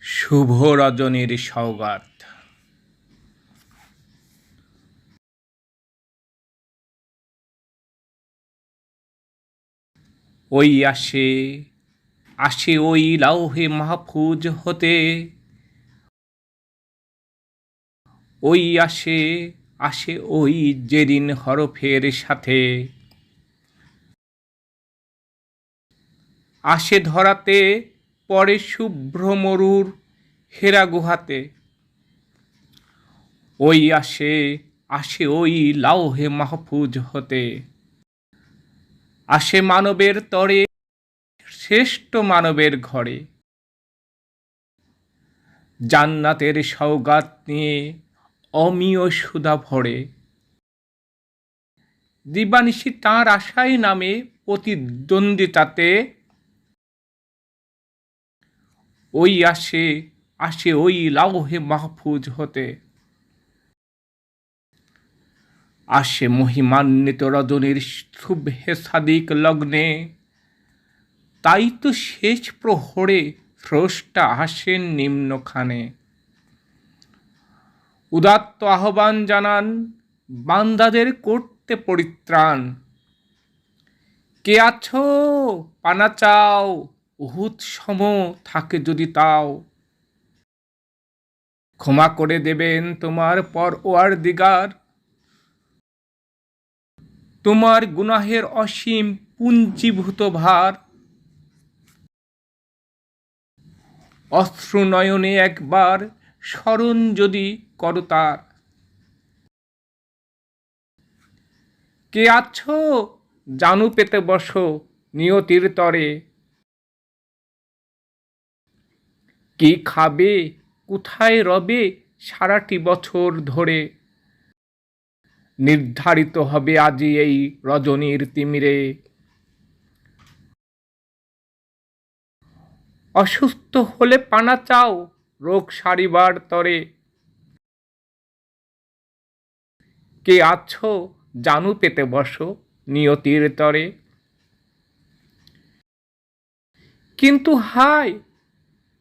শুভ রজনীর সওগাত। ওই আসে আসে ওই লাউহে মাহফুজ হতে, ওই আসে আসে ওই জেরিন হরফের সাথে, আসে ধরাতে পরে শুভ্র মরুর হেরা গুহাতে। ওই আসে আসে ওই লাউহে মাহফুজ হতে, আসে মানবের তরে শ্রেষ্ঠ মানবের ঘরে, জান্নাতের সওগাত নিয়ে অমিয় সুধা ভরে। দিবানিশি তাঁর আশায় নামে প্রতিদ্বন্দ্বিতাতে, ওই আসে আসে ওই লাউহে মাহফুজ হতে। আসে মহিমান্বিত রজনীর শুভে সাদিক লগ্নে, তাই তো শেষ প্রহরে স্রষ্টা আসেন নিম্নখানে। উদাত্ত আহ্বান জানান বান্দাদের করতে পরিত্রাণ, কে আছো পানা চাও উহুদ সম থাকে যদি তাও। ক্ষমা করে দেবেন তোমার পরওয়ারদিগার, তোমার গুনাহের অসীম পুঞ্জীভূত ভার। অশ্রু নয়নে একবার স্মরণ যদি করো তার, কে আছো জানু পেতে বসো নিয়তির তরে। কি খাবে কোথায় রবে সারাটি বছর ধরে, নির্ধারিত হবে আজি এই রজনীর তিমিরে। অসুস্থ হলে পানা চাও রোগ সারিবার তরে, কে আছো জানু পেতে বসো নিয়তির তরে। কিন্তু হায়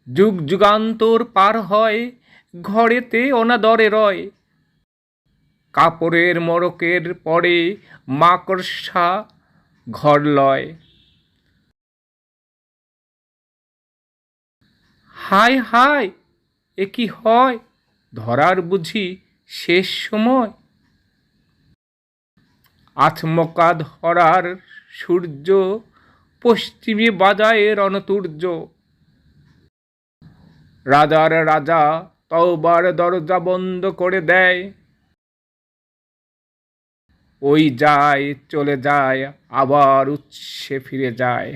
যুগ যুগান্তর পার হয় ঘরেতে অনাদরে রয়, কাপড়ের মড়কের পরে মাকড়সা ঘর লয়। হায় হায় এ কি হয় ধরার বুঝি শেষ সময়। আচমকা ধরার সূর্য পশ্চিমে বাজায় রণতুর্য, রাজার রাজা তওবার দরজা বন্ধ করে দেয়। ওই যায় চলে যায় আবার উৎসে ফিরে যায়।